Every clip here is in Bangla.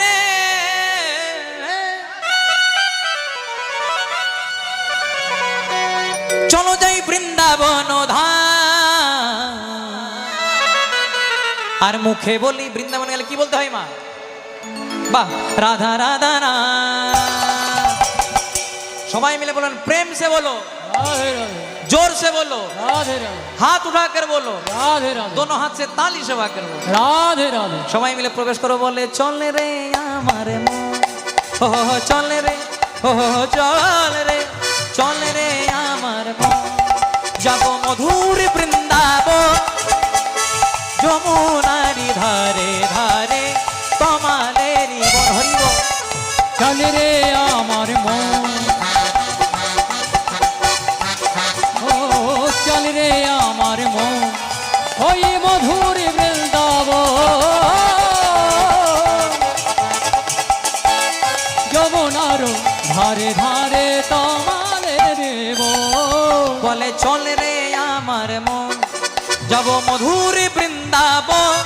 রে চলো যাই বৃন্দাবন ধাম। আর মুখে বলি বৃন্দাবন গেলে কি বলতে হয় মা? বাহ, রাধা রাধা না। সবাই मिले बोलो, प्रेम से बोलो, राधे राधे, जोर से बोलो, राधे राधे, हाथ उठाकर बोलो, राधे राधे, दोनों हाथ से ताली से कर बोलो। राधे राधे। সবাই মিলে প্রবেশ করো, বলে চল রে আমার মন, ও চল রে, ও চল রে, চল রে আমার মন, যাব মধুর বৃন্দাবন, যমুনারি ধারে ধারে কমালেরি বন। হরিব চল রে আমার মন, ও চল রে আমার মন, ওই মধুর বৃন্দাবন, যমুনার ধারে ধারে তোমাদের দেব। বলে চল রে আমার মন, যাব মধুর বৃন্দাবন,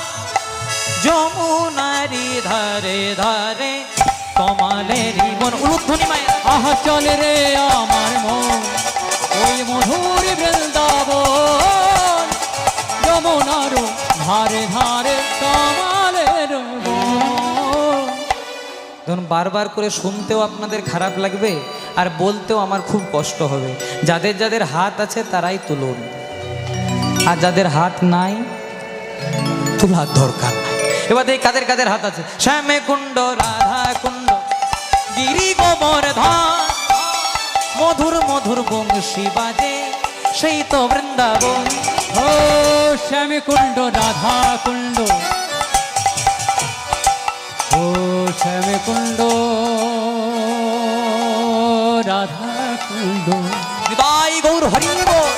যমুনারি ধারে ধারে কমালেরি বন। উলুধ্বনি মায়ের আহা চল রে আমার মন, ওই মধুর বৃন্দাবন, যমুনার ধারে ধারে কমালের বন। ধরুন বারবার করে শুনতেও আপনাদের খারাপ লাগবে, আর বলতেও আমার খুব কষ্ট হবে। যাদের যাদের হাত আছে তারাই তুলুন, আর যাদের হাত নাই তোলার দরকার নাই। এবার দেখি কাদের কাদের হাত আছে। শ্যামে কুণ্ড, রাধা কুণ্ড, গিরি গোবর্ধন, মধুর মধুর বংশী বাজে সেই তো বৃন্দাবন। ও শ্যামী কুণ্ড, রাধা কুণ্ড, ও শ্যামী কুণ্ড, রাধা কুণ্ড। নিতাই গৌর হরি বল।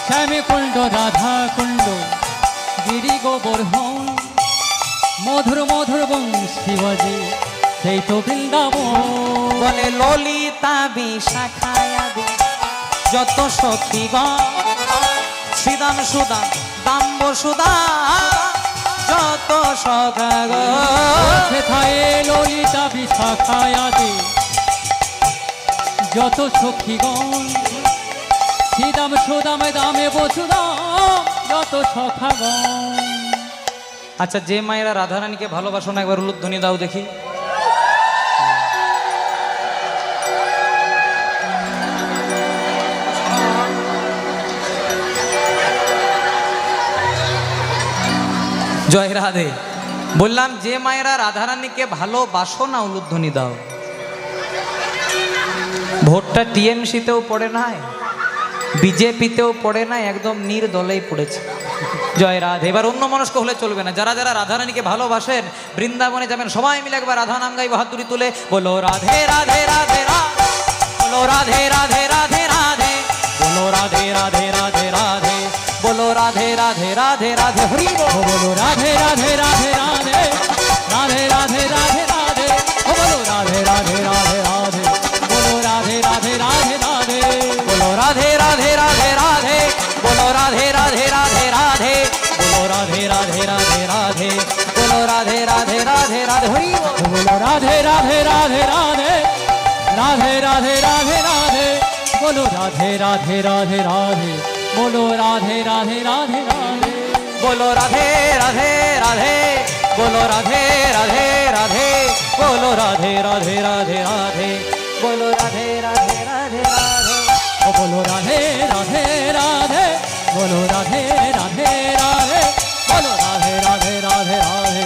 শ্যামী কুণ্ড, রাধা কুণ্ড, গিরি গোবর্ধন, মধুর মধুর বংশী বাজে সেই তো বৃন্দাবন। বলে ললিতা বিশাখায়াদি যত সখীগণ, শ্রীদাম সুদাম দাম্ব সুদা যত সখাগণ, সেথায় ললিতা বিশাখায়াদি যত সখীগণ, শ্রীদাম সুদাম দামে বসুদাম যত সখাগণ। আচ্ছা, যে মায়েরা রাধারানীকে ভালোবাসো না একবার উলুধ্বনি দাও দেখি। জয় রাধে। বললাম যে মায়েরা রাধারানীকে ভালোবাসো না উলুধ্বনি দাও। ভোটটা টিএমসিতেও পড়ে নাই, বিজেপিতেও পড়ে নাই, একদম নির্দলেই পড়েছে। জয় রাধে। এবার অন্য মনস্ক হলে চলবে না। যারা যারা রাধারানীকে ভালোবাসেন বৃন্দাবনে যাবেন, সবাই মিলে একবার রাধা নাম গাই বাহাদুরি তুলে বলো রাধে রাধে রাধে রাধে, বলো রাধে রাধে রাধে রাধে, বলো রাধে রাধে রাধে রাধে, বলো রাধে রাধে রাধে রাধে। হরি বল। বলো রাধে রাধে রাধে রাধে, রাধে রাধে রাধে রাধে, বলো রাধে রাধে রাধে রাধে, বলো রাধে রাধে রাধে রাধে, বলো রাধে রাধে রাধে রাধে, বলো রাধে রাধে রাধে রাধে, বলো রাধে রাধে রাধে রাধে, বলো রাধে রাধে রাধে রাধে। হরি বল। বলো রাধে রাধে রাধে রাধে, রাধে রাধে রাধে রাধে, বলো রাধে রাধে রাধে রাধে, বলো রাধে রাধে রাধে রাধে, বলো রাধে রাধে রাধে, বলো রাধে রাধে রাধে, বলো রাধে রাধে রাধে রাধে, বলো রাধে রাধে রাধে রাধে, ও বলো রাধে রাধে রাধে, বলো রাধে রাধে রাধে, বলো রাধে রাধে রাধে রাধে,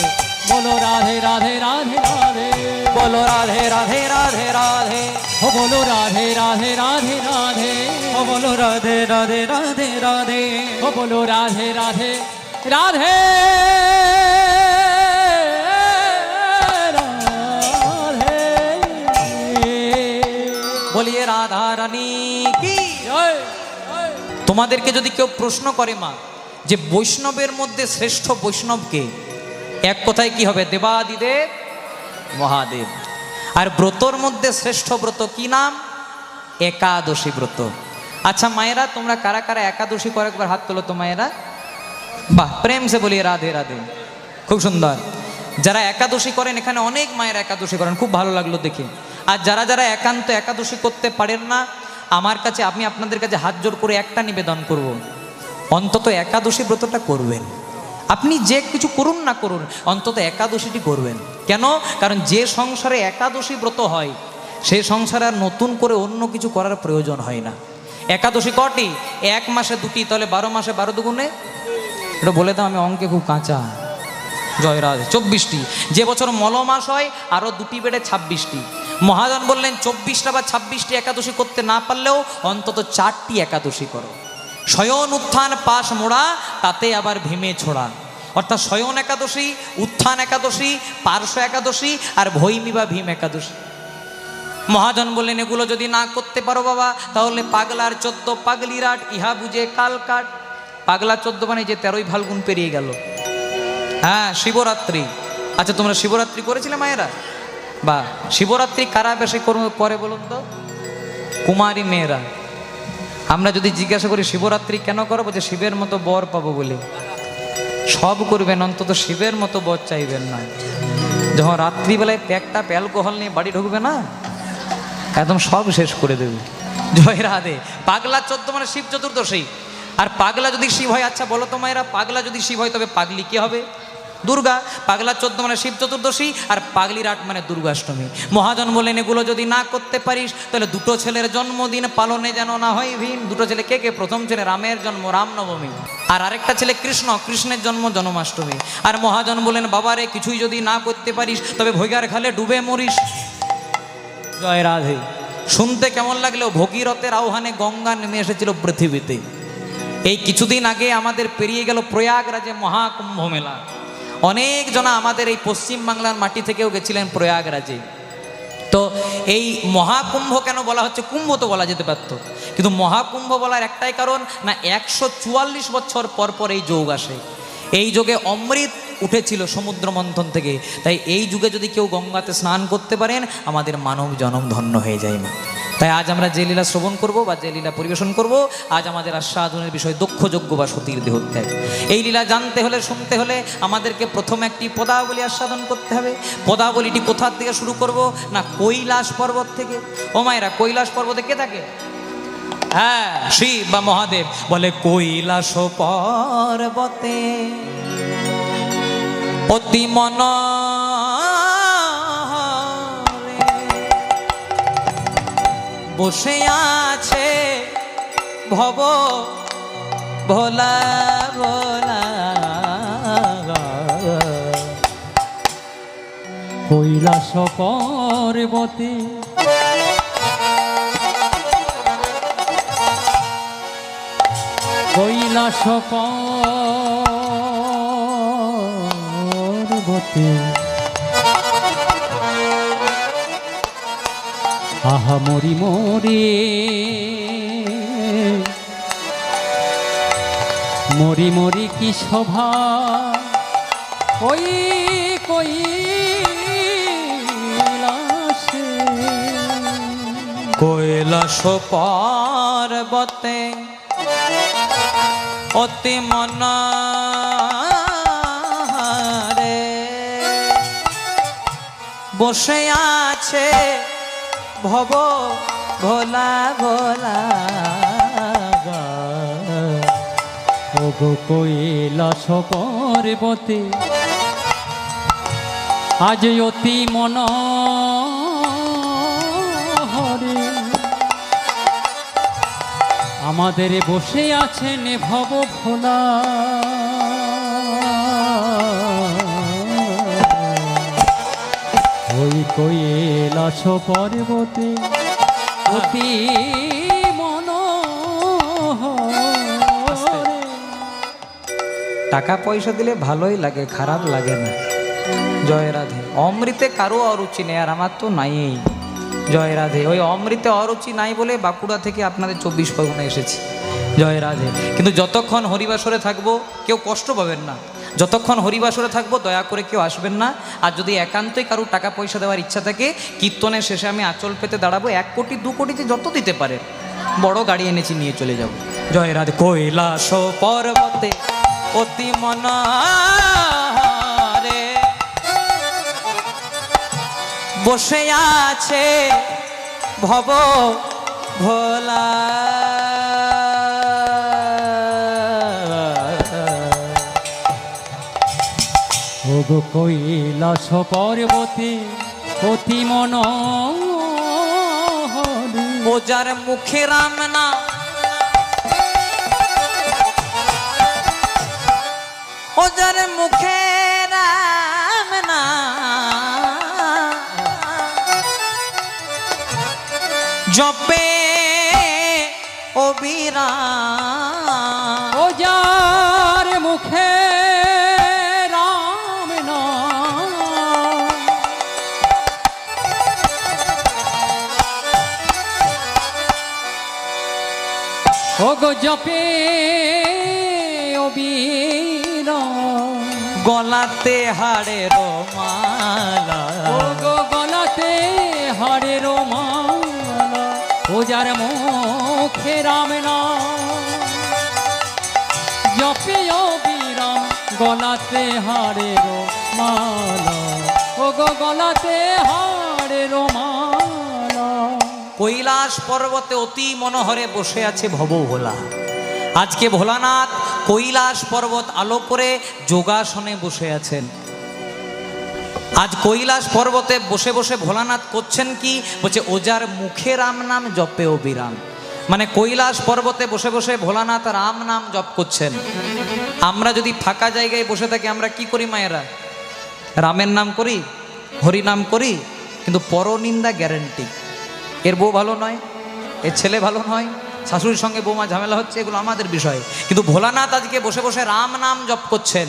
বলো রাধে রাধে রাধে রাধে, বলো রাধে রাধে রাধে রাধে, ও বলো রাধে রাধে রাধে রাধে, ও বলো রাধে রাধে রাধে রাধে, ও বলো রাধে রাধে রাধে রাধে। বলিয়ে রাধা রানী কি। জয় জয়। তোমাদেরকে যদি কেউ প্রশ্ন করে মা যে বৈষ্ণবের মধ্যে শ্রেষ্ঠ বৈষ্ণবকে, এক কথায় কি হবে? দেবাদিদেব মহাদেব। আর ব্রতর মধ্যে শ্রেষ্ঠ ব্রত কি নাম? একাদশী ব্রত। আচ্ছা মায়েরা, তোমরা কারা কারা একাদশী করে একবার হাত তোলো তো মায়েরা। বাহ, প্রেম সে বলি রাধে রাধে, খুব সুন্দর। যারা একাদশী করেন, এখানে অনেক মায়ের একাদশী করেন, খুব ভালো লাগলো দেখে। আর যারা যারা একান্ত একাদশী করতে পারেন না, আমার কাছে, আমি আপনাদের কাছে হাত জোড় করে একটা নিবেদন করব, অন্তত একাদশী ব্রতটা করবেন। আপনি যে কিছু করুন না করুন, অন্তত একাদশীটি করবেন। কেন? কারণ যে সংসারে একাদশী ব্রত হয়, সেই সংসারে আর নতুন করে অন্য কিছু করার প্রয়োজন হয় না। একাদশী কটি? 1 মাসে 2টি, তাহলে 12 মাসে 12 দুগুণে, এটা বলে দাও, আমি অঙ্কে খুব কাঁচা। জয় রাধে, 24টি। যে বছর মল মাস হয় আরও 2টি বেড়ে 26টি। মহাজন বললেন 24টা বা 26টি একাদশী করতে না পারলেও অন্তত 4টি একাদশী করো। শয়ন উত্থান পাশ মোড়া, তাতে আবার ভীমে ছোড়া। অর্থাৎ শয়ন একাদশী, উত্থান একাদশী, পার্শ্ব একাদশী আর ভৈমী বা ভীম একাদশী। মহাজন বললেন এগুলো যদি না করতে পারো বাবা, তাহলে পাগলার 14 পাগলিরাট, ইহা বুঝে কাল কাট। পাগলা 14 মানে যে 13ই ফাল্গুন পেরিয়ে গেল। হ্যাঁ, শিবরাত্রি। আচ্ছা, তোমরা শিবরাত্রি করেছিলে মায়েরা? বা শিবরাত্রি কারা বেশি করে বলুন তো? কুমারী মেয়েরা। আমরা যদি জিজ্ঞাসা করি শিবরাত্রি কেন করবো, যে শিবের মতো বর পাবো বলে। সব করবেন, অন্তত শিবের মতো বর চাইবেন না। যখন রাত্রিবেলায় প্যাকটা অ্যালকোহল নিয়ে বাড়ি ঢুকবে না, একদম সব শেষ করে দেবে। জয় রাধে। পাগলা 14 মানে শিব চতুর্দশী। আর পাগলা যদি শিব হয়, আচ্ছা বলো তো মায়েরা, পাগলা যদি শিব হয় তবে পাগলি কি হবে? দুর্গা। পাগলা 14 মানে শিব চতুর্দশী, আর পাগলির 8 মানে দুর্গাষ্টমী। মহাজন বলেন এগুলো যদি না করতে পারিস, তাহলে 2টো ছেলের জন্মদিন পালনে যেন না হয় ভিন। 2টো ছেলে কে কে? প্রথম ছেলে রামের জন্ম, রামনবমী। আর আরেকটা ছেলে কৃষ্ণ, কৃষ্ণের জন্ম, জন্মাষ্টমী। আর মহাজন বলেন বাবারে, কিছুই যদি না করতে পারিস তবে ভৈগার খালে ডুবে মরিস। জয় রাধে। শুনতে কেমন লাগলেও ভগীরথের আহ্বানে গঙ্গা নেমে এসেছিল পৃথিবীতে। এই কিছুদিন আগে আমাদের পেরিয়ে গেল প্রয়াগরাজে মহাকুম্ভ মেলা। অনেক জনা আমাদের এই পশ্চিম বাংলার মাটি থেকেও গেছিলেন প্রয়াগরাজে। তো এই মহাকুম্ভ কেন বলা হচ্ছে? কুম্ভ তো বলা যেতে পারত, কিন্তু মহাকুম্ভ বলার একটাই কারণ, না 144 বছর পর পর এই যোগ আসে। এই যোগে অমৃত উঠেছিল সমুদ্র মন্থন থেকে। তাই এই যুগে যদি কেউ গঙ্গাতে স্নান করতে পারেন, আমাদের মানব জনম ধন্য হয়ে যায়। তাই আজ আমরা যে লীলা শ্রবণ করব বা যে লীলা পরিবেশন করব, আজ আমাদের আস্বাদনের বিষয় দক্ষযজ্ঞ বা সতীর দেহত্যাগ। এই লীলা জানতে হলে, শুনতে হলে আমাদেরকে প্রথম একটি পদাবলী আস্বাদন করতে হবে। পদাবলীটি কোথা থেকে শুরু করব? না কৈলাস পর্বত থেকে। ও মায়েরা, কৈলাস পর্বতে কে থাকে? হ্যাঁ, শিব বা মহাদেব। বলে কৈলাস পর্বতে অতি মনোহরে বসে আছে ভব ভোলা ভোলা। কৈলাস পর্বতে কৈলাস পর্বতে আহা মরি মরি মরি মরি কি শোভা ওই কৈলাসে। কৈলাস পর্বতে অতি মনোহরে বসে আছে ভব ভোলা ভোলা। ওগো কৈলাস পর্বতে আজ অতি মনোহরে আমাদের বসে আছেন ভব ভোলা। ওই কৈলাস পর্বতে অতি মনোহরে। টাকা পয়সা দিলে ভালোই লাগে, খারাপ লাগে না। জয় রাধে। অমৃতে কারো অরুচি নেই, আর আমার তো নাই। জয় রাধে। ওই অমৃতে অরুচি নাই বলে বাঁকুড়া থেকে আপনাদের 24 পরগনা এসেছি। জয় রাধে। কিন্তু যতক্ষণ হরিবাসরে থাকবো কেউ কষ্ট পাবেন না। যতক্ষণ হরিবাসরে থাকবো দয়া করে কেউ আসবেন না। আর যদি একান্তই কারো টাকা পয়সা দেওয়ার ইচ্ছা থাকে, কীর্তনের শেষে আমি আঁচল পেতে দাঁড়াবো। 1 কোটি 2 কোটি যে যত দিতে পারে, বড় গাড়ি এনেছি নিয়ে চলে যাব। জয় রাধে। কৈলাস পর্বতে অতি মনোহরে বসে আছে ভব ভোলা। ওগো কৈলাস পর্বতে অতি মনোহরে ও যার মুখে রাম না ও যার মুখে রাম না জপে অবিরাম। ও যার মুখে রাম নাম ওগো জপে অবিরাম। গলাতে হাড়ের মালা ওগো গলাতে হাড়ের মালা ও যার মুখে রাম নাম জপে অবিরাম। গলাতে হাড়ের মালা ওগো গলাতে হাড়ের মালা। কৈলাস পর্বতে অতি মনোহরে বসে আছে ভব ভোলা। আজকে ভোলানাথ কৈলাস পর্বত আলো করে যোগাসনে বসে আছেন। আজ কৈলাস পর্বতে বসে বসে ভোলানাথ করছেন কি? বলছে ও যার মুখে রাম নাম জপে অবিরাম। মানে কৈলাস পর্বতে বসে বসে ভোলানাথ রাম নাম জপ করছেন। আমরা যদি ফাঁকা জায়গায় বসে থাকি আমরা কি করি মায়েরা? রামের নাম করি, হরি নাম করি, কিন্তু পরনিন্দা গ্যারেন্টি। এর বউ ভালো নয়, এর ছেলে ভালো নয়, শাশুড়ির সঙ্গে বৌমা ঝামেলা হচ্ছে, এগুলো আমাদের বিষয়। কিন্তু ভোলানাথ আজকে বসে বসে রাম নাম জপ করছেন।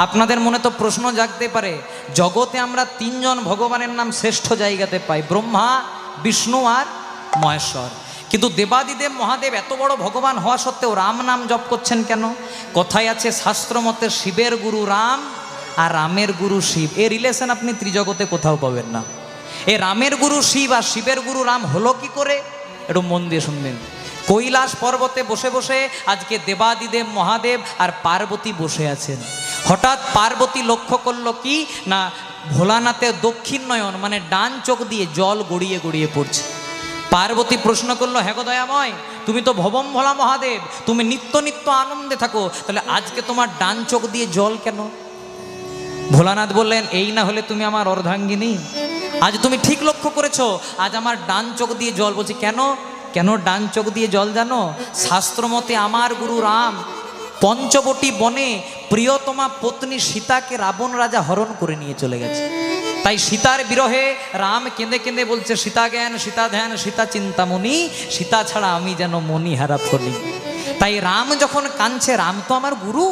আপনাদের মনে তো প্রশ্ন জাগতে পারে, জগতে আমরা তিনজন ভগবানের নাম শ্রেষ্ঠ জায়গাতে পাই, ব্রহ্মা, বিষ্ণু আর মহেশ্বর। কিন্তু দেবাদিদেব মহাদেব এত বড় ভগবান হওয়া সত্ত্বেও রাম নাম জপ করছেন কেন? কথায় আছে শাস্ত্র মতে শিবের গুরু রাম আর রামের গুরু শিব। এ রিলেশন আপনি ত্রিজগতে কোথাও পাবেন না। এ রামের গুরু শিব আর শিবের গুরু রাম হলো কি করে? একটু মন দিয়ে শুনবেন। কৈলাস পর্বতে বসে বসে আজকে দেবাদিদেব মহাদেব আর পার্বতী বসে আছেন। হঠাৎ পার্বতী লক্ষ্য করলো কি না, ভোলানাথের দক্ষিণ নয়ন মানে ডান চোখ দিয়ে জল গড়িয়ে গড়িয়ে পড়ছে। পার্বতী প্রশ্ন করলো, হ্যাঁ গো দয়াময়, তুমি তো ভবম ভোলা মহাদেব, তুমি নিত্য নিত্য আনন্দে থাকো, তাহলে আজকে তোমার ডান চোখ দিয়ে জল কেন? ভোলানাথ বললেন, এই না হলে তুমি আমার অর্ধাঙ্গিনী। আজ তুমি ঠিক লক্ষ্য করেছো, আজ আমার ডান চোখ দিয়ে জল। বলছি কেন? কেন ডান চোখ দিয়ে জল জানো? শাস্ত্রমতে আমার গুরু রাম পঞ্চবটী বনে প্রিয়তমা পত্নী সীতাকে রাবণ রাজা হরণ করে নিয়ে চলে গেছে। তাই সীতার বিরহে রাম কেঁদে কেঁদে বলছে, সীতা জ্ঞান, সীতা ধ্যান, সীতা চিন্তামণি, সীতা ছাড়া আমি যেন মনি হারা ফলি। তাই রাম যখন কাঁদছে, রাম তো আমার গুরু,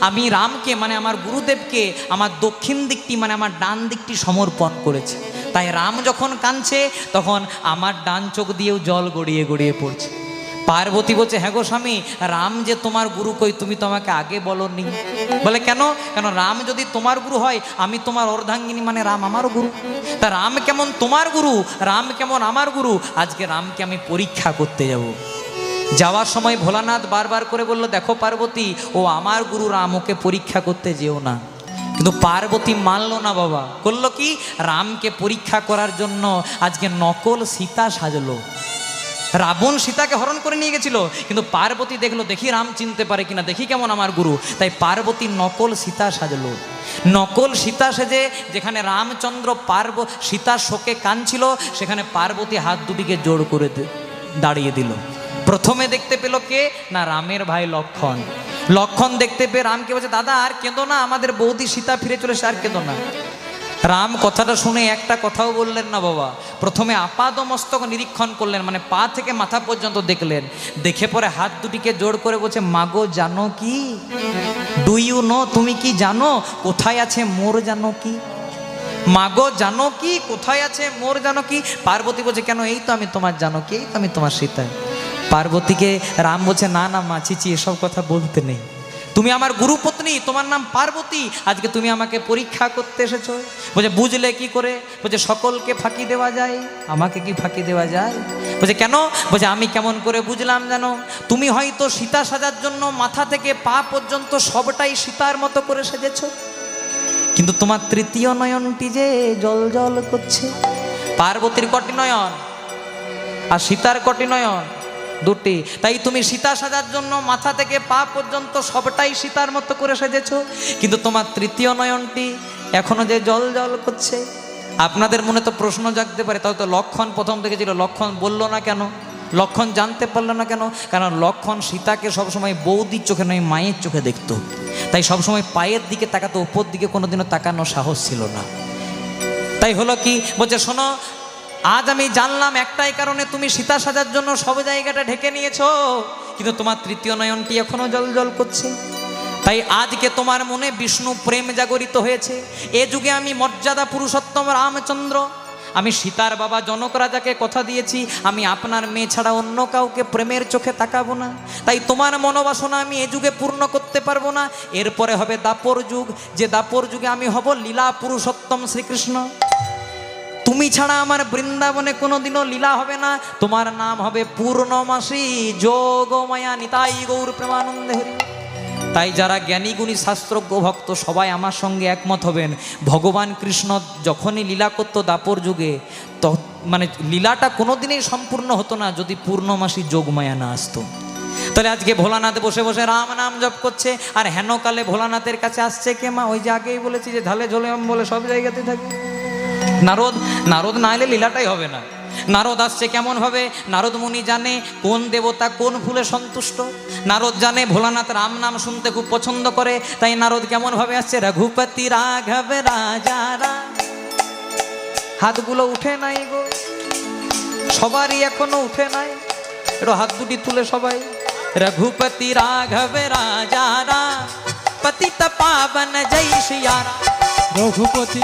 আমি রামকে মানে আমার গুরুদেবকে আমার দক্ষিণ দিকটি মানে আমার ডান দিকটি সমর্পণ করেছে। তাই রাম যখন কাঁদছে তখন আমার ডান চোখ দিয়েও জল গড়িয়ে গড়িয়ে পড়ছে। পার্বতী বলছে, হ্যাঁ গো স্বামী, রাম যে তোমার গুরু, কই তুমি তো আমাকে আগে বলোনি। বলে কেন? কেন রাম যদি তোমার গুরু হয়, আমি তোমার অর্ধাঙ্গিনী, মানে রাম আমারও গুরু। তা রাম কেমন তোমার গুরু, রাম কেমন আমার গুরু, আজকে রামকে আমি পরীক্ষা করতে যাব। যাওয়ার সময় ভোলানাথ বারবার করে বলল, দেখো পার্বতী, ও আমার গুরু রাম, ওকে পরীক্ষা করতে যেও না। কিন্তু পার্বতী মানল না বাবা। করলো কি? রামকে পরীক্ষা করার জন্য আজকে নকল সীতা সাজলো। রাবণ সীতাকে হরণ করে নিয়ে গেছিল, কিন্তু পার্বতী দেখলো, দেখি রাম চিনতে পারে কিনা, দেখি কেমন আমার গুরু। তাই পার্বতী নকল সীতা সাজলো। নকল সীতা সেজে যেখানে রামচন্দ্র সীতার শোকে কাঁদছিল, সেখানে পার্বতী হাত দুটিকে জোড় করে দাঁড়িয়ে দিল। প্রথমে দেখতে পেল কে না, রামের ভাই লক্ষণ। লক্ষণ দেখতে পেয়ে রামকে বলছে, দাদা আর কেঁদো না, আমাদের বৌদি সীতা ফিরে চলেছে, আর কেঁদো না। রাম কথাটা শুনে একটা কথাও বললেন না বাবা। প্রথমে আপাদ মস্তক নিরীক্ষণ করলেন, মানে পা থেকে মাথা পর্যন্ত দেখলেন। দেখে পরে হাত দুটিকে জোড় করে বলছে, মাগো জানো কি, ডু ইউ নো, তুমি কি জানো কোথায় আছে মোর জানো কি? মাগো জানো কি, কোথায় আছে মোর জানো কি? পার্বতী বলছে, কেন? এই তো আমি তোমার জানো কি, এই তো আমি তোমার সীতা। পার্বতীকে রাম বলছে, না না মা, চিচি এসব কথা বলতে নেই। তুমি আমার গুরুপত্নী, তোমার নাম পার্বতী, আজকে তুমি আমাকে পরীক্ষা করতে এসেছো। বলছে বুঝলে কি করে? বলছে সকলকে ফাঁকি দেওয়া যায়, আমাকে কি ফাঁকি দেওয়া যায়? বলছে কেন? বলছে আমি কেমন করে বুঝলাম জানো? তুমি হয়তো সীতা সাজার জন্য মাথা থেকে পা পর্যন্ত সবটাই সীতার মতো করে সেজেছো, কিন্তু তোমার তৃতীয় নয়নটি যে জল জল করছে। পার্বতীর কটি নয়ন আর সীতার কটি নয়ন? দুটি। তাই তুমি সীতা সাজার জন্য মাথা থেকে পা পর্যন্ত সবটাই সীতার মতো করে সেজেছো, কিন্তু তোমার তৃতীয় নয়নটি এখনো যে জল জল করছে। আপনাদের মনে তো প্রশ্ন জাগতে পারে, তাহলে তো লক্ষণ প্রথম থেকে ছিল, লক্ষণ বললো না কেন? লক্ষণ জানতে পারলো না কেন? কারণ লক্ষণ সীতাকে সবসময় বৌদির চোখে নয়, মায়ের চোখে দেখতো, তাই সবসময় পায়ের দিকে তাকাতো, উপর দিকে কোনোদিনও তাকানোর সাহস ছিল না। তাই হলো কি? বলছে শোনো, আজ আমি জানলাম একটাই কারণে তুমি সীতা সাজার জন্য সব জায়গাটা ঢেকে নিয়েছো, কিন্তু তোমার তৃতীয় নয়নটি এখনো জল জল করছে। তাই আজকে তোমার মনে বিষ্ণু প্রেম জাগরিত হয়েছে। এ যুগে আমি মর্যাদা পুরুষোত্তম রামচন্দ্র, আমি সীতার বাবা জনক রাজাকে কথা দিয়েছি, আমি আপনার মেয়ে ছাড়া অন্য কাউকে প্রেমের চোখে তাকাবো না। তাই তোমার মনোবাসনা আমি এ যুগে পূর্ণ করতে পারবো না। এরপরে হবে দাপর যুগ, যে দাপর যুগে আমি হব লীলা পুরুষোত্তম শ্রীকৃষ্ণ। তুমি ছাড়া আমার বৃন্দাবনে কোনোদিনও লীলা হবে না। তোমার নাম হবে পূর্ণমাসী যোগমায়া নিতাই গৌর প্রেমানন্দে হরি। তাই যারা জ্ঞানী গুণী শাস্ত্রজ্ঞ ভক্ত সবাই আমার সঙ্গে একমত হবেন, ভগবান কৃষ্ণ যখনই লীলা করত দাপর যুগে, মানে লীলাটা কোনোদিনই সম্পূর্ণ হতো না যদি পূর্ণমাসী যোগমায়া না আসতো। তাহলে আজকে ভোলানাথ বসে বসে রাম নাম জপ করছে, আর হেনকালে ভোলানাথের কাছে আসছে কে মা? ওই যে আগেই বলেছি যে ঢালে ঝোলে বলে সব জায়গাতে থাকে নারদ না এলে লীলাটাই হবে না। নারদ আসছে কেমন ভাবে? নারদ মুনি জানে কোন দেবতা কোন ফুলে সন্তুষ্ট। নারদ জানে ভোলানাথ রাম নাম শুনতে খুব পছন্দ করে, তাই নারদ কেমন ভাবে আসছে? রঘুপতি রাঘব রাজারা। হাতগুলো উঠে নাই গো, সবারই এখনো উঠে নাই, একটু হাত দুটি তুলে সবাই। রঘুপতি রাঘব রাজারা, পতিত পাবন জয় সিয়ারা। রঘুপতি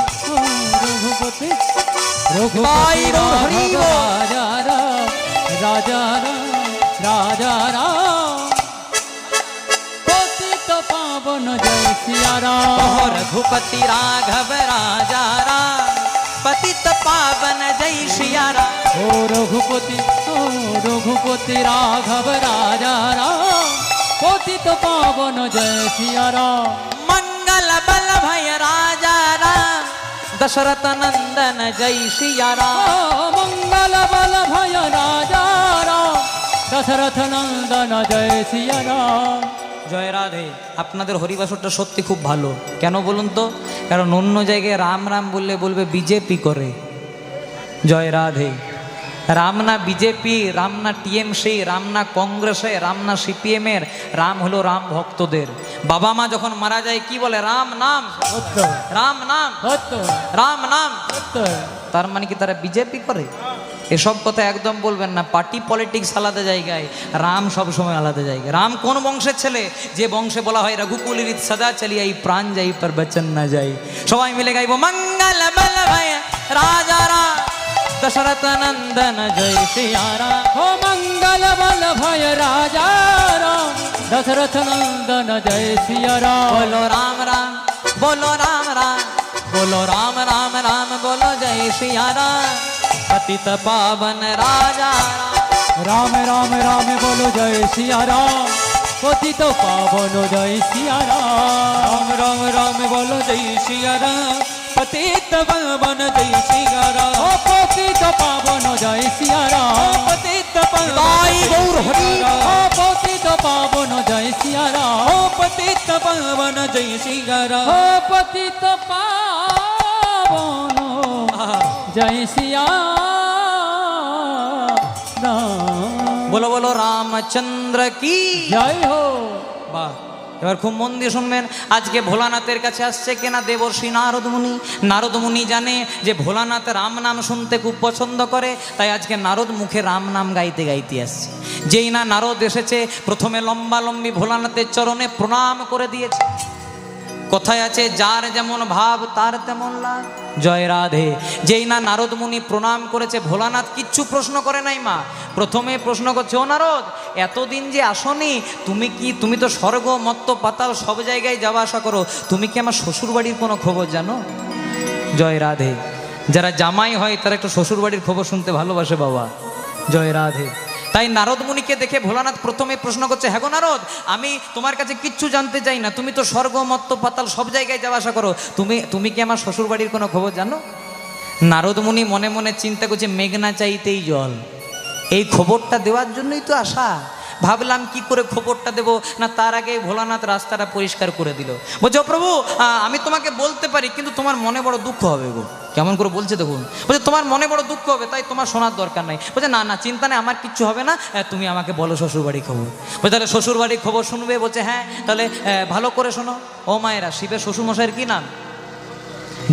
রঘুপতি ভাই রঘুপতি হরি বল। রাজারা রাজারা রাজারা, পতিত পাবন জয় সিয়ারা। रघुपति राघव राजा राम, पतित पावन जय सिया राम। ও রঘুপতি রাঘব রাজারা, পতিত পাবন জয় সিয়ারা। मंगल बल भय राजा राम, दशरथ नंदन जय सिया राम। মঙ্গল বল ভয় রাজারা, দশরথ নন্দন জয় সিয়ারা। জয় রাধে। আপনাদের হরিবাসরটা সত্যি খুব ভালো। কেন বলুন তো? কারণ অন্য জায়গায় রাম রাম বললে বলবে বিজেপি করে। জয় রাধে। রাম না বিজেপি, রাম না টিএমসি, রাম না কংগ্রেসে, রাম না সিপিএমের, রাম হলো রাম ভক্তদের। বাবা মা যখন মারা যায় কি বলে? রাম নাম, সত্য রাম নাম, সত্য রাম নাম। সত্য। তার মানে কি তারা বিজেপি করে? এসব কথা একদম বলবেন না। পার্টি পলিটিক্স আলাদা জায়গায়, রাম সবসময় আলাদা জায়গায়। রাম কোন বংশের ছেলে? যে বংশে বলা হয় রঘুকুল রীত সদা চলি আই, প্রাণ যাই পর বচন না যাই। সবাই মিলে গাইব মঙ্গল বল ভয় রাজা রাম, দশরথ নন্দন জয় সিয়া রাম। ও মঙ্গল বল ভয় রাজারা, দশরথ নন্দন জয় সিয়ারা। बोलो राम राम, बोलो राम राम, बोलो राम राम राम, बोलो जय सिया राम, पतित पावन राजा राम। রাম রাম রাম বলো জয় সিয়ারা, পতিত পাবন জয় সিয়ারা। राम राम राम बोलो जय सिया राम, पतित पावन जय सिया राम। ও পতিত পাবন জয় সিয়ারা, पतित ताई गौर हरि। ও পতিত পাবন জয় সিয়ারা। पतित पावन जय सिया राम। ও পতিত পাবন জয় সিয়ারা। बोलो बोलो रामचंद्र की জয় হো। বাহ। এবার খুব মন দিয়ে শুনবেন। আজকে ভোলানাথের কাছে আসছে কেনা? দেবর্ষি নারদ মুনি। নারদ মুনি জানে যে ভোলানাথ রাম নাম শুনতে খুব পছন্দ করে, তাই আজকে নারদ মুখে রাম নাম গাইতে গাইতে আসছে। যেই না নারদ এসেছে, প্রথমে লম্বালম্বি ভোলানাথের চরণে প্রণাম করে দিয়েছে। কথায় আছে যার যেমন ভাব তার তেমন লাভ। জয় রাধে। যেই না নারদ মুনি প্রণাম করেছে, ভোলানাথ কিচ্ছু প্রশ্ন করে নাই মা। প্রথমে প্রশ্ন করছে, ও নারদ এতদিন যে আসনি, তুমি তো স্বর্গ মত্ত পাতাল সব জায়গায় যাওয়া আসা করো, তুমি কি আমার শ্বশুর বাড়ির কোনো খবর জানো? জয় রাধে। যারা জামাই হয় তারা একটু শ্বশুর বাড়ির খবর শুনতে ভালোবাসে বাবা। জয় রাধে। তাই নারদ মুনিকে দেখে ভোলানাথ প্রথমে প্রশ্ন করছে, হ্যাঁ গো নারদ, আমি তোমার কাছে কিচ্ছু জানতে চাই না, তুমি তো স্বর্গ মত্ত পাতাল সব জায়গায় যাওয়া আসা করো, তুমি কি আমার শ্বশুর বাড়ির কোনো খবর জানো? নারদ মুনি মনে মনে চিন্তা করছে, মেঘনা চাইতেই জল, এই খবরটা দেওয়ার জন্যই তো আসা। ভাবলাম কি করে খবরটা দেব, না তার আগে ভোলানাথ রাস্তাটা পরিষ্কার করে দিল। বলছে, ও প্রভু, আমি তোমাকে বলতে পারি, কিন্তু তোমার মনে বড় দুঃখ হবে গো। কেমন করে বলছে দেখুন। বলছে, তোমার মনে বড় দুঃখ হবে, তাই তোমার শোনার দরকার নাই। বলছে, না না, চিন্তা নেই, আমার কিচ্ছু হবে না, তুমি আমাকে বলো শ্বশুরবাড়ির খবর। বলছে, তাহলে শ্বশুরবাড়ির খবর শুনবে? বলছে, হ্যাঁ। তাহলে ভালো করে শোনো। ও মায়েরা, শিবের শ্বশুরমশাইয়ের কি নাম?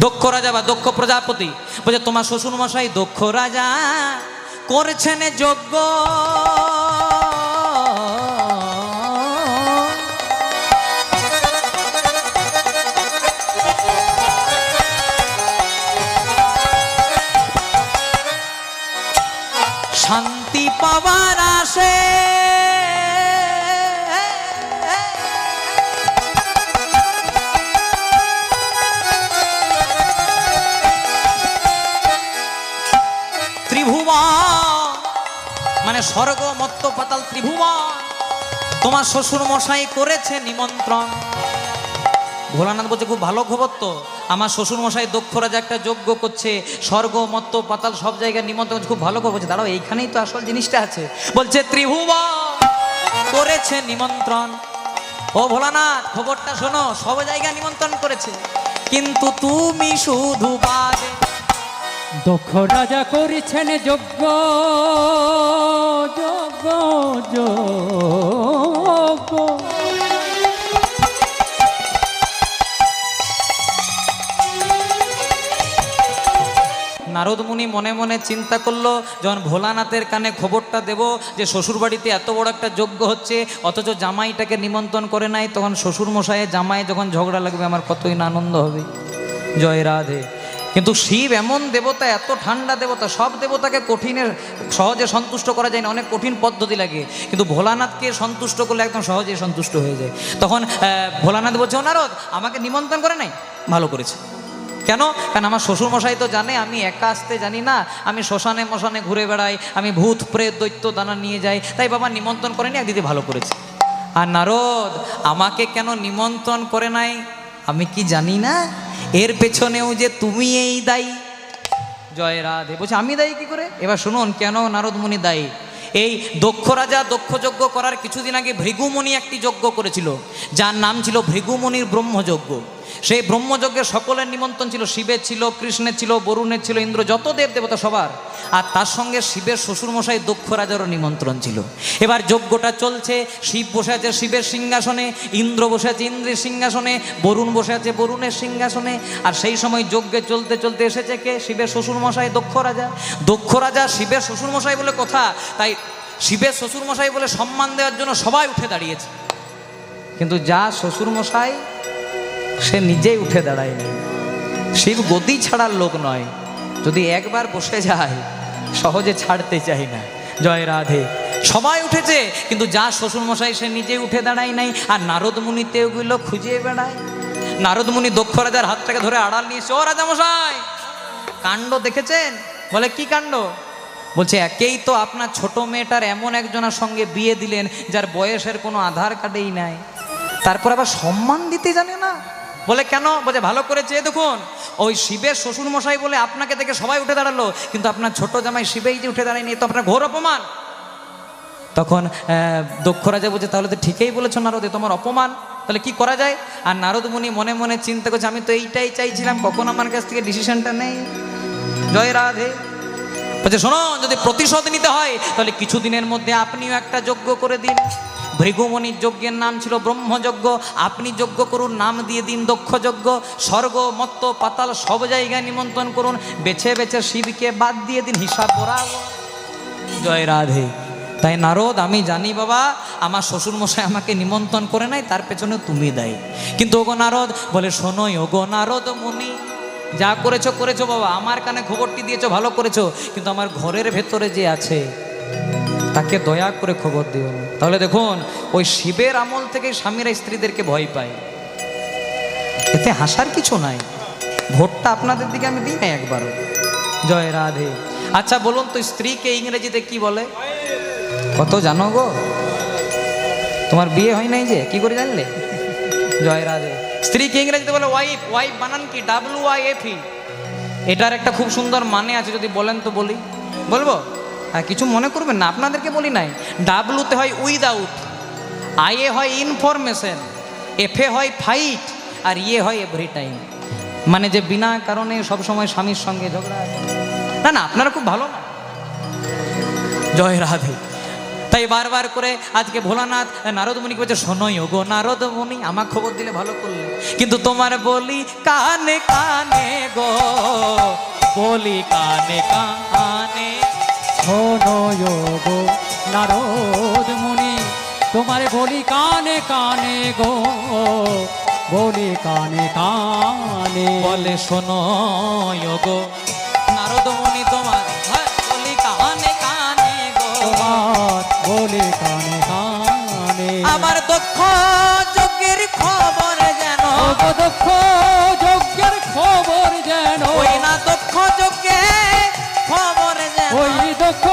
দক্ষ রাজা বা দক্ষ প্রজাপতি। বলছে, তোমার শ্বশুরমশাই দক্ষ রাজা করছেন যজ্ঞ, শান্তি পাওয়ার আসে ত্রিভুবন, মানে স্বর্গ মত্ত পাতাল ত্রিভুবন তোমার শ্বশুর মশাই করেছে নিমন্ত্রণ। ভোলানাথ বলছে, খুব ভালো খবর তো, আমার শ্বশুর মশাই দক্ষ রাজা একটা যজ্ঞ করছে, স্বর্গ মত্ত পাতাল সব জায়গায় নিমন্ত্রণ করছে, খুব ভালো খবর। বলছে, দাঁড়াও, এইখানেই তো আসল জিনিসটা আছে। বলছে, ত্রিভুবন করেছে নিমন্ত্রণ। ও ভোলানাথ, খবরটা শোনো, সব জায়গায় নিমন্ত্রণ করেছে, কিন্তু তুমি শুধু বাদে। দক্ষ রাজা করেছেন যজ্ঞ, যজ্ঞ, যজ্ঞ। নারদ মুনি মনে মনে চিন্তা করলো, যখন ভোলানাথের কানে খবরটা দেব যে শ্বশুরবাড়িতে এত বড় একটা যজ্ঞ হচ্ছে, অথচ জামাইটাকে নিমন্ত্রণ করে নাই, তখন শ্বশুর মশাইয়ের জামাই যখন ঝগড়া লাগবে, আমার কতই না আনন্দ হবে। জয় রাধে। কিন্তু শিব এমন দেবতা, এত ঠান্ডা দেবতা, সব দেবতাকে কঠিনের সহজে সন্তুষ্ট করা যায় না, অনেক কঠিন পদ্ধতি লাগে, কিন্তু ভোলানাথকে সন্তুষ্ট করলে একদম সহজেই সন্তুষ্ট হয়ে যায়। তখন ভোলানাথ বলছে, ও নারদ, আমাকে নিমন্ত্রণ করে নাই, ভালো করেছে। কেন? কারণ আমার শ্বশুরমশাই তো জানে আমি একা আসতে জানি না, আমি শ্মশানে মশানে ঘুরে বেড়াই, আমি ভূত প্রেত দৈত্য দানা নিয়ে যাই, তাই বাবা নিমন্ত্রণ করেনি, এক দিদি ভালো করেছে। আর নারদ, আমাকে কেন নিমন্ত্রণ করে নাই আমি কি জানি না? এর পেছনেও যে তুমি এই দায়ী। জয় রাধে। বলছে, আমি দায়ী কি করে? এবার শুনুন কেন নারদ মুনি দায়ী। এই দক্ষ রাজা দক্ষ যজ্ঞ করার কিছুদিন আগে ভৃগুমুনি একটি যজ্ঞ করেছিল, যার নাম ছিল ভৃগুমুনির ব্রহ্মযজ্ঞ। সেই ব্রহ্মযজ্ঞে সকলের নিমন্ত্রণ ছিল, শিবের ছিল, কৃষ্ণের ছিল, বরুণের ছিল, ইন্দ্র, যত দেব দেবতা সবার, আর তার সঙ্গে শিবের শ্বশুরমশাই দক্ষ রাজারও নিমন্ত্রণ ছিল। এবার যজ্ঞটা চলছে, শিব বসে আছে শিবের সিংহাসনে, ইন্দ্র বসে আছে ইন্দ্রের সিংহাসনে, বরুণ বসে আছে বরুণের সিংহাসনে। আর সেই সময় যজ্ঞে চলতে চলতে এসেছে কে? শিবের শ্বশুরমশাই দক্ষ রাজা। দক্ষ রাজা শিবের শ্বশুরমশাই বলে কথা, তাই শিবের শ্বশুরমশাই বলে সম্মান দেওয়ার জন্য সবাই উঠে দাঁড়িয়েছে, কিন্তু যা শ্বশুরমশাই সে নিজেই উঠে দাঁড়ায়নি। শিব গদি ছাড়ার লোক নয়, যদি একবার বসে যায় সহজে ছাড়তে চাই না। জয় রাধে। সবাই উঠেছে, কিন্তু যা শ্বশুরমশাই সে নিজেই উঠে দাঁড়ায় নাই। আর নারদ মুনিতে ওগুলো খুঁজে বেড়ায়। নারদ মুনি দক্ষ রাজার হাতটাকে ধরে আড়াল নিয়ে এসে, ও রাজামশাই, কাণ্ড দেখেছেন? বলে, কি কাণ্ড? বলছে, একেই তো আপনার ছোট মেয়েটার এমন একজনের সঙ্গে বিয়ে দিলেন যার বয়সের কোনো আধার কার্ডেই নাই, তারপর আবার সম্মান দিতে জানে না। বলে, কেন? বলছে, ভালো করেছে, দেখুন ওই শিবের শ্বশুরমশাই বলে আপনাকে দেখে সবাই উঠে দাঁড়ালো, কিন্তু আপনার ছোট জামাই শিবেই যে উঠে দাঁড়ায়নি, তো আপনার ঘোর অপমান। তখন দক্ষ রাজা বলছে, তাহলে তো ঠিকই বলেছো নারদে, তোমার অপমান, তাহলে কি করা যায়? আর নারদ মুনি মনে মনে চিন্তা করছে, আমি তো এইটাই চাইছিলাম, কখন আমার কাছ থেকে ডিসিশনটা নেই। জয় রাধে। বলছে, শোনো, যদি প্রতিশোধ নিতে হয় তাহলে কিছুদিনের মধ্যে আপনিও একটা যজ্ঞ করে দিন। ভৃগুমুনির যজ্ঞের নাম ছিল ব্রহ্মযজ্ঞ, আপনি যজ্ঞ করুন, নাম দিয়ে দিন দক্ষ যজ্ঞ। স্বর্গ মত্ত পাতাল সব জায়গায় নিমন্ত্রণ করুন, বেছে বেছে শিবকে বাদ দিয়ে দিন, হিসাব বরাবর। জয় রাধে। তাই নারদ, আমি জানি বাবা আমার শ্বশুরমশাই আমাকে নিমন্ত্রণ করে নাই, তার পেছনে তুমি দায়ী। কিন্তু ওগো নারদ, বলে, শোনোই ওগো নারদ মুনি, যা করেছো করেছো বাবা, আমার কানে খবরটি দিয়েছো, ভালো করেছো, কিন্তু আমার ঘরের ভেতরে যে আছে তাকে দয়া করে খবর দিও না। তাহলে দেখুন ওই শিবের আমল থেকে স্বামীরা স্ত্রীদেরকে ভয় পায়, এতে হাসার কিছু নাই। ভোটটা আপনাদের দিকে আমি দিই না একবারও। জয় রাধে। আচ্ছা বলুন তো স্ত্রীকে ইংরেজিতে কি বলে? কত জানো গো? তোমার বিয়ে হয় নাই যে, কি করে জানলে? জয় রাধে। স্ত্রীকে ইংরেজিতে বলে ওয়াইফ। ওয়াইফ বানান কি? WIFE। এটার একটা খুব সুন্দর মানে আছে, যদি বলেন তো বলি। বলবো? হ্যাঁ, কিছু মনে করবেন না, আপনাদেরকে বলি নাই। ডাব্লুতে হয় উইদাউট, আইয়ে হয় ইনফরমেশন, এফে হয় ফাইট, আর ইয়ে হয় এভরি টাইম। মানে যে বিনা কারণে সবসময় স্বামীর সঙ্গে ঝগড়া। না না, আপনারা খুব ভালো না। জয় রাধে। তাই বারবার করে আজকে ভোলানাথ নারদ মুনিকে বলছে, শোনোই গো নারদ মুনি, আমার খবর দিলে ভালো করলে, কিন্তু তোমার বলি কানে কানে গো, বলি কানে কানে। শোনো গো নারদ মুনি, তোমার বলি কানে কানে গো, বলি কানে কানে। বলে শোনো গো নারদ মুনি, তোমার বলি কানে কানে গো, তোমার বলি কানে কানে। আমার দক্ষ যজ্ঞের খবর যেন, দক্ষ যজ্ঞের খবর যেন, ওই না দক্ষ যজ্ঞের খবর যেন, ওই দক্ষ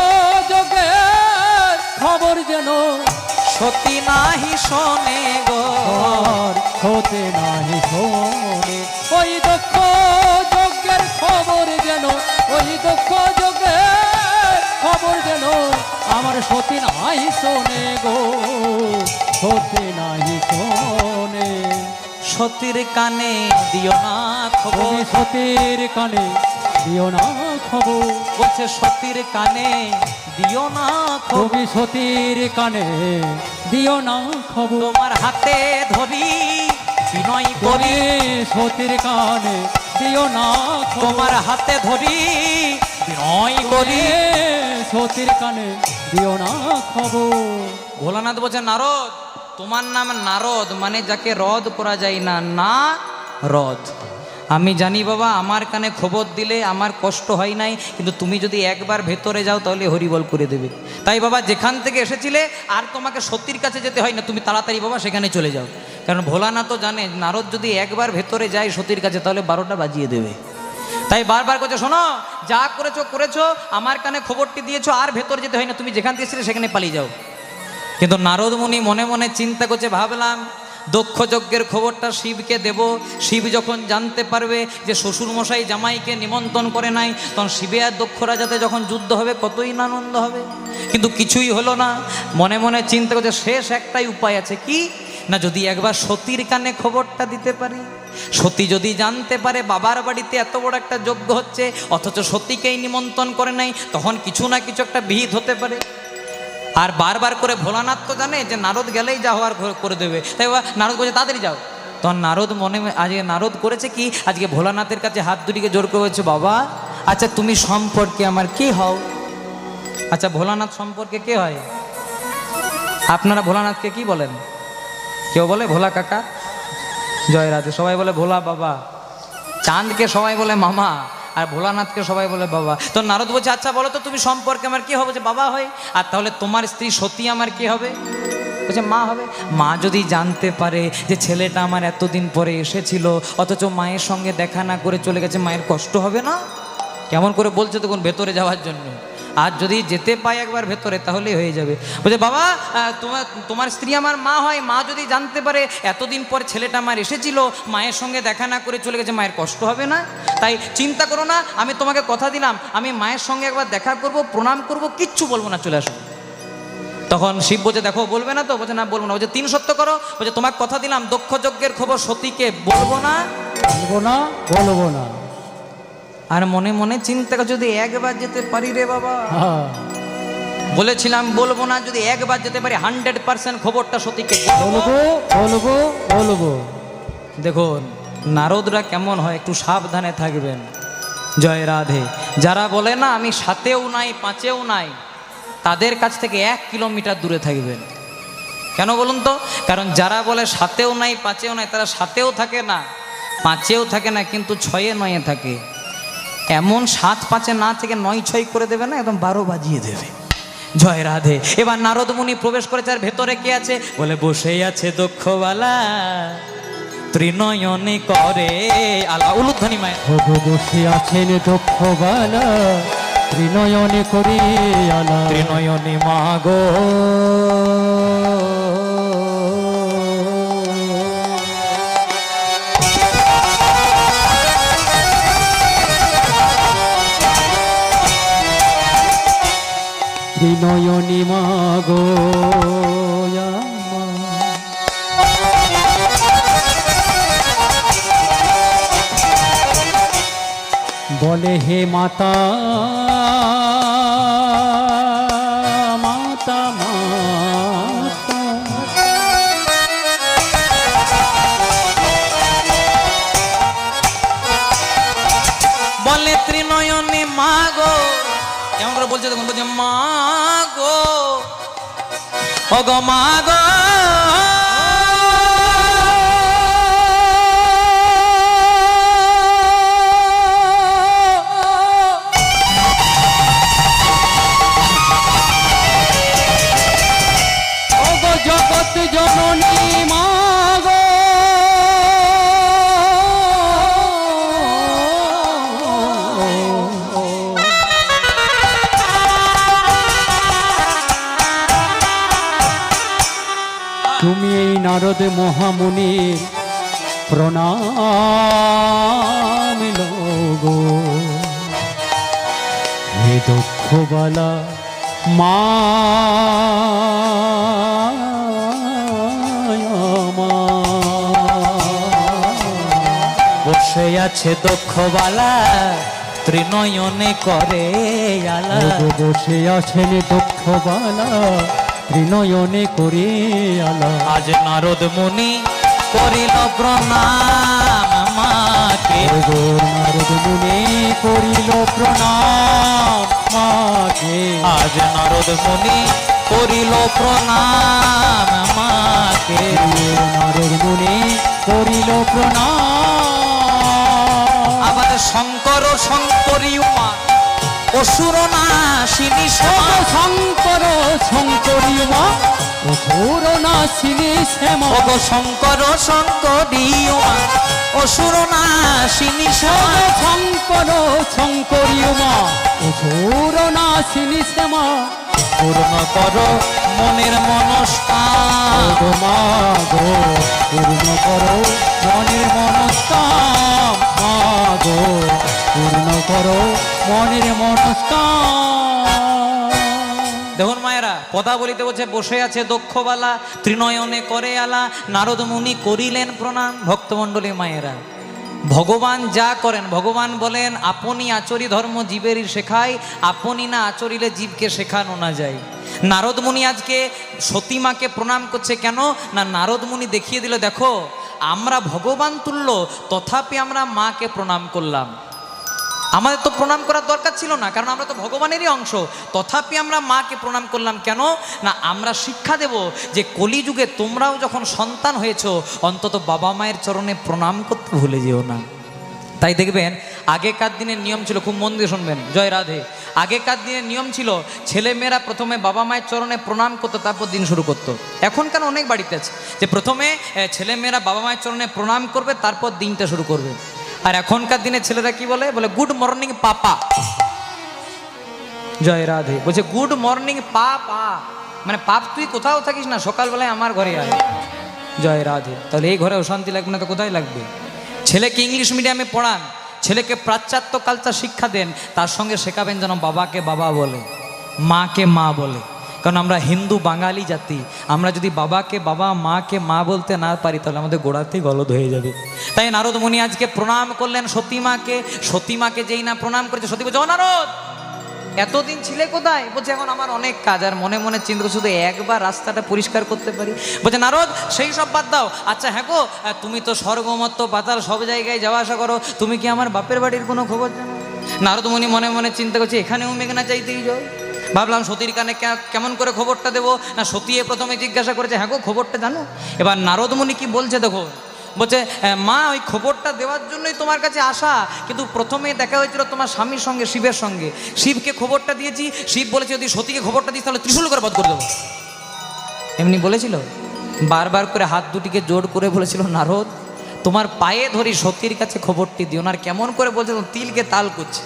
যজ্ঞের খবর যেন সতী নাহি শোনে গো, হতে নাহি শোনে। ওই দক্ষ যজ্ঞের খবর যেন, ওই দক্ষ যজ্ঞের খবর যেন আমার সতী নাহি শোনে গো, হতে নাহি শোনে। সতীর কানে দিও না খবর, তুমি সতীর কানে দিও না খবর, বলছে সতীর কানে দিও না খবর, তুমি সতীর কানে দিও না খবর। তোমার হাতে ধরি বিনয় করি, তুমি সতীর কানে দিও না খবর, তোমার হাতে ধরি বিনয় করি। সতীর কানে দিও না খবর। ভোলানাথ বলছে, নারদ তোমার নাম নারদ, মানে যাকে রদ করা যায় না, না রদ। আমি জানি বাবা, আমার কানে খবর দিলে আমার কষ্ট হয় নাই, কিন্তু তুমি যদি একবার ভেতরে যাও তাহলে হরিবল করে দেবে। তাই বাবা, যেখান থেকে এসেছিলে আর তোমাকে সতীর কাছে যেতে হয় না, তুমি তাড়াতাড়ি বাবা সেখানে চলে যাও। কারণ ভোলানাথ তো জানে, নারদ যদি একবার ভেতরে যায় সতীর কাছে তাহলে 12টা বাজিয়ে দেবে। তাই বারবার করছে, শোনো যা করেছো করেছো, আমার কানে খবরটি দিয়েছো, আর ভেতরে যেতে হয় না, তুমি যেখান থেকে এসেছিলে সেখানে পালিয়ে যাও। কিন্তু নারদ মুনি মনে মনে চিন্তা করছে, ভাবলাম দক্ষ যজ্ঞের খবরটা শিবকে দেব, শিব যখন জানতে পারবে যে শ্বশুরমশাই জামাইকে নিমন্ত্রণ করে নাই, তখন শিবে আর দক্ষ রাজাতে যখন যুদ্ধ হবে কতই না আনন্দ হবে। কিন্তু কিছুই হলো না। মনে মনে চিন্তা করছে, শেষ একটাই উপায় আছে, কি না, যদি একবার সতীর কানে খবরটা দিতে পারি। সতী যদি জানতে পারে বাবার বাড়িতে এত বড় একটা যজ্ঞ হচ্ছে, অথচ সতীকেই নিমন্ত্রণ করে নাই, তখন কিছু না কিছু একটা বিহিত হতে পারে। আর বারবার করে ভোলানাথ তো জানে যে নারদ গেলেই যা হওয়ার করে দেবে, তাই নারদ বলছে তাড়াতাড়ি যাও। তখন নারদ আজকে নারদ করেছে কি, আজকে ভোলানাথের কাছে হাত দুটিকে জোর করে বলছে, বাবা আচ্ছা তুমি সম্পর্কে আমার কে হও? আচ্ছা ভোলানাথ সম্পর্কে কে হয়? আপনারা ভোলানাথকে কি বলেন? কেউ বলে ভোলা কাকা, জয় রাধে, সবাই বলে ভোলা বাবা, চাঁদকে সবাই বলে মামা, আর ভোলানাথকে সবাই বলে বাবা। তো নারদ বলছে, আচ্ছা বলো তো তুমি সম্পর্কে আমার কি হবে? যে বাবা হয়। আর তাহলে তোমার স্ত্রী সতী আমার কি হবে? বলছে মা হবে। মা যদি জানতে পারে যে ছেলেটা আমার এতদিন পরে এসেছিল, অথচ মায়ের সঙ্গে দেখা না করে চলে গেছে, মায়ের কষ্ট হবে না? কেমন করে বলছে তখন ভেতরে যাওয়ার জন্য। আর যদি যেতে পাই একবার ভেতরে তাহলেই হয়ে যাবে। বলছে বাবা তোমার স্ত্রী আমার মা হয়, মা যদি জানতে পারে এতদিন পর ছেলেটা আমার এসেছিল, মায়ের সঙ্গে দেখা না করে চলে গেছে, মায়ের কষ্ট হবে না? তাই চিন্তা করো না, আমি তোমাকে কথা দিলাম, আমি মায়ের সঙ্গে একবার দেখা করব, প্রণাম করব, কিচ্ছু বলবো না, চলে আসো। তখন শিব বলছে, দেখো বলবে না তো? বলছে না বলবো না। বলছে 3 সত্য করো। বলছে তোমাকে কথা দিলাম দক্ষ যজ্ঞের খবর সতীকে বলবো না, বলবো না, বলবো না। আর মনে মনে চিন্তা করে, যদি একবার যেতে পারি রে বাবা, হ্যাঁ, বলেছিলাম বলবো না, যদি একবার যেতে পারি 100% খবরটা সতীকে বলবো, বলবো, বলবো। দেখুন নারদরা কেমন হয়, একটু সাবধানে থাকবেন। জয় রাধে। যারা বলে না আমি 7এও নাই 5এও নাই, তাদের কাছ থেকে 1 কিলোমিটার দূরে থাকবেন। কেন বলুন তো? কারণ যারা বলে 7এও নাই 5এও নাই, তারা 7এও থাকে না 5এও থাকে না, কিন্তু 6এ 9এ থাকে। এমন 7 5-এ না থেকে 9 6 করে দেবে না, একদম 12 বাজিয়ে দেবে। জয় রাধে। এবার নারদ মুনি প্রবেশ করেছে, আর ভেতরে কে আছে? বলে বসেই আছে দক্ষবালা, ত্রিনয়নে করে আলা। উলুধ্বনি মায়ের। ওগো বসে আছেন দক্ষবালা, ত্রিনয়নে করে আলা। ত্রিনয়নে মাগো ত্রিনয়নী মাগো বলে হে মাতা মাতা মাতা, বলে ত্রিনয়নে মাগো। কেমন করে বলছে দেখুন, বলছে মাগো, ওগো মাগো, ওগো জগৎ জননী মাগো। তুমি এই নারদ মহামুনির প্রণাম লোগো, হে দুঃখবালা মা। বসে আছে দক্ষবালা, ত্রিনয়নে করে আলা। ওগো বসে আছেন দুঃখবালা, ত্রিনয়নে করে আলা। আজ নারদ মুনি করিল প্রণাম মাকে, ওগো নারদ মুনি করিল প্রণাম মাকে। আজ নারদ মুনি করিল প্রণাম মাকে। নারদ মুনি করিল প্রণাম। আবার শঙ্কর শঙ্করী উমা অসুর নাশিনী শ্যামা। শঙ্কর শঙ্করী মা অসুর নাশিনী শ্যামা। ওগো শঙ্কর শঙ্করী উমা অসুর নাশিনী শ্যামা। শঙ্কর শঙ্করী মা অসুর নাশিনী শ্যামা। পূর্ণ করো মনের মনস্কাম। ওগো মা গো পূর্ণ করো মনের মনস্কাম। মা গো পূর্ণ করো মনের মনস্কাম। দেখুন মায়েরা, কথা বলিতে বলছে বসে আছে দক্ষবালা, ত্রিনয়নে করে আলা। নারদ মুনি করিলেন প্রণাম। ভক্তমণ্ডলী মায়েরা, ভগবান যা করেন, ভগবান বলেন আপনি আচরি ধর্ম জীবেরই শেখায়, আপনি না আচরিলে জীবকে শেখানো না যায়। নারদ মুনি আজকে সতীমাকে প্রণাম করছে কেন? না নারদ মুনি দেখিয়ে দিল, দেখো আমরা ভগবান তুল্য, তথাপি আমরা মাকে প্রণাম করলাম। আমাদের তো প্রণাম করার দরকার ছিল না, কারণ আমরা তো ভগবানেরই অংশ, তথাপি আমরা মাকে প্রণাম করলাম কেন? না আমরা শিক্ষা দেব যে কলিযুগে তোমরাও যখন সন্তান হয়েছো, অন্তত বাবা মায়ের চরণে প্রণাম করতে ভুলে যেও না। তাই দেখবেন আগেকার দিনের নিয়ম ছিল, খুব মন দিয়ে শুনবেন, জয় রাধে। আগেকার দিনের নিয়ম ছিল ছেলেমেয়েরা প্রথমে বাবা মায়ের চরণে প্রণাম করতো, তারপর দিন শুরু করতো। এখনকার অনেক বাড়িতে আছে যে প্রথমে ছেলেমেয়েরা বাবা মায়ের চরণে প্রণাম করবে, তারপর দিনটা শুরু করবে। আর এখনকার দিনে ছেলেরা কি বলে? বলে গুড মর্নিং পাপা। জয় রাধে। বলছে গুড মর্নিং পাপা, মানে পাপ তুই কোথাও থাকিস না, সকালবেলায় আমার ঘরে আয়। জয় রাধে। তাহলে এই ঘরে অশান্তি লাগবে না তো কোথায় লাগবে? ছেলেকে ইংলিশ মিডিয়ামে পড়ান, ছেলেকে পাশ্চাত্য কালচার শিক্ষা দেন, তার সঙ্গে শেখাবেন যেন বাবাকে বাবা বলে, মাকে মা বলে। কারণ আমরা হিন্দু বাঙালি জাতি, আমরা যদি বাবাকে বাবা মাকে মা বলতে না পারি, তাহলে আমাদের গোড়াতেই গলদ হয়ে যাবে। তাই নারদ মুনি আজকে প্রণাম করলেন সতীমাকে। সতীমাকে যেই না প্রণাম করেছে, সতী বলছে ও নারদ এতদিন ছিলে কোথায়? বলছে এখন আমার অনেক কাজ, আর মনে মনে চিন্তা করছি শুধু একবার রাস্তাটা পরিষ্কার করতে পারি। বলছে নারদ সেই সব বাদ দাও, আচ্ছা হ্যাঁ গো তুমি তো স্বর্গমত্ত পাতাল সব জায়গায় যাওয়া আসা করো, তুমি কি আমার বাপের বাড়ির কোনো খবর জানো? নারদ মুনি মনে মনে চিন্তা করছে এখানেও মেঘনা চাইতেই যাও। ভাবলাম সতীর কানে কেমন করে খবরটা দেবো। না সতী প্রথমে জিজ্ঞাসা করেছে হ্যাঁ গো খবরটা জানো? এবার নারদ মুনি কি বলছে দেখো, বলছে মা ওই খবরটা দেওয়ার জন্যই তোমার কাছে আসা, কিন্তু প্রথমেই দেখা হয়েছিল তোমার স্বামীর সঙ্গে, শিবের সঙ্গে। শিবকে খবরটা দিয়েছি, শিব বলেছে যদি সতীকে খবরটা দিস তাহলে ত্রিশূল করে বধ করে দেবো। এমনি বলেছিল। বারবার করে হাত দুটিকে জোর করে বলেছিল নারদ তোমার পায়ে ধরি সতীর কাছে খবরটি দিও না। আর কেমন করে বলছে তিলকে তাল করছে।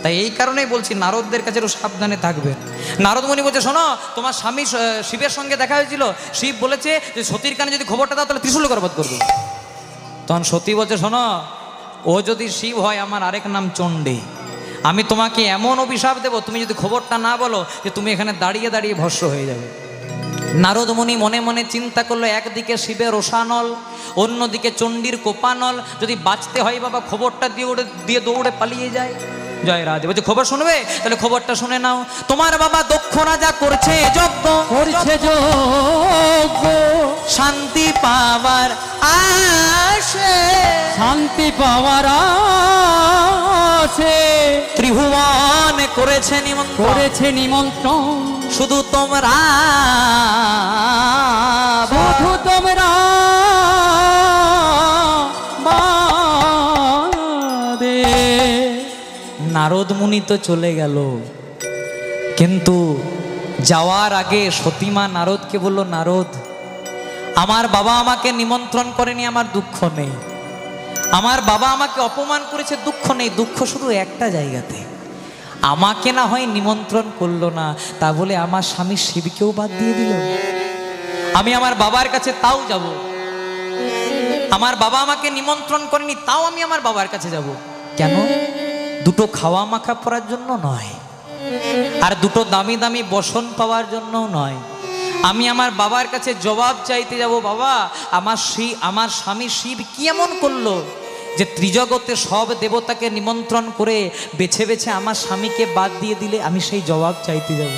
তাই এই কারণেই বলছি নারদদের কাছে একটু সাবধানে থাকবেন। নারদ মুনি বলছে শোনো তোমার স্বামী শিবের সঙ্গে দেখা হয়েছিল, শিব বলেছে যে সতীর কানে যদি খবরটা দাও তাহলে ত্রিশূল করে বধ করবে। তখন সতী বলছে শোনো ও যদি শিব হয় আমার আরেক নাম চণ্ডী, আমি তোমাকে এমন অভিশাপ দেবো তুমি যদি খবরটা না বলো যে তুমি এখানে দাঁড়িয়ে দাঁড়িয়ে ভস্ম হয়ে যাবে। নারদ মুনি মনে মনে চিন্তা করলো একদিকে শিবের রোষানল, অন্যদিকে চণ্ডীর কোপানল, যদি বাঁচতে হয় বাবা খবরটা দিয়ে দৌড়ে পালিয়ে যায়। জয় রাধে। বলছে খবর শুনবে? তাহলে খবরটা শুনে নাও। তোমার বাবা দক্ষ রাজা করছে যজ্ঞ, করছে যজ্ঞ, শান্তি পাওয়ার আশে, শান্তি পাওয়ার আছে, ত্রিভুবন করেছে নিমন্ত্রণ, করেছে নিমন্ত্রণ, শুধু তোমরা শুধু তোমরা বাদে। নারদ মুনি তো চলে গেল, কিন্তু যাওয়ার আগে সতীমা নারদকে বলল নারদ আমার বাবা আমাকে নিমন্ত্রণ করেনি, আমার দুঃখ নেই। আমার বাবা আমাকে অপমান করেছে, দুঃখ নেই। দুঃখ শুধু একটা জায়গাতে, আমাকে না হয় নিমন্ত্রণ করলো না, তা বলে আমার স্বামী শিবকেও বাদ দিয়ে দিল। আমি আমার বাবার কাছে তাও যাব। আমার বাবা আমাকে নিমন্ত্রণ করেনি, তাও আমি আমার বাবার কাছে যাব। কেন? দুটো খাওয়া মাখা পড়ার জন্য নয়, আর দুটো দামি দামি বসন পাওয়ার জন্য নয়। আমি আমার বাবার কাছে জবাব চাইতে যাব, বাবা আমার স্বামী শিব কি এমন করলো যে ত্রিজগতে সব দেবতাকে নিমন্ত্রণ করে বেছে বেছে আমার স্বামীকে বাদ দিয়ে দিলে? আমি সেই জবাব চাইতে যাব।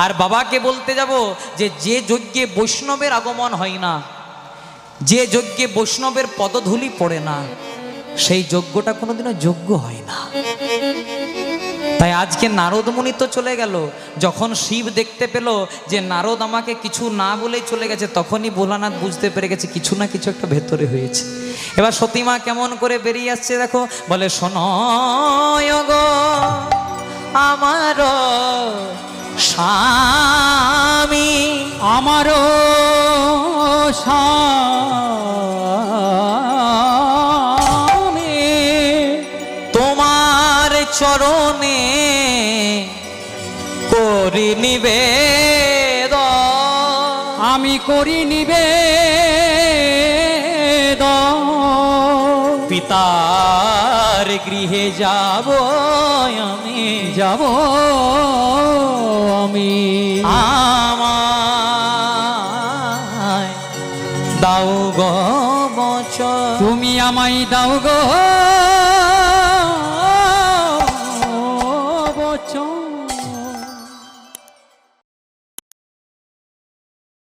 আর বাবাকে বলতে যাব যে যে যজ্ঞে বৈষ্ণবের আগমন হয় না, যে যজ্ঞে বৈষ্ণবের পদধূলি পড়ে না, সেই যজ্ঞটা কোনোদিনও যোগ্য হয় না। তাই আজকে নারদ মুনি তো চলে গেল। যখন শিব দেখতে পেল যে নারদ আমাকে কিছু না বলেই চলে গেছে, তখনই ভোলানাথ বুঝতে পেরে গেছে কিছু না কিছু একটা ভেতরে হয়েছে। এবার সতীমা কেমন করে বেরিয়ে আসছে দেখো, বলে শোনয় গো আমার স্বামী, আমারও স্বামী, তোমার চরণে করি নিবেদন, আমি করি নিবেদন, পিতার গৃহে যাব আমি, যাব আমি, আমায় দাও গো বচন, তুমি আমায় দাও গো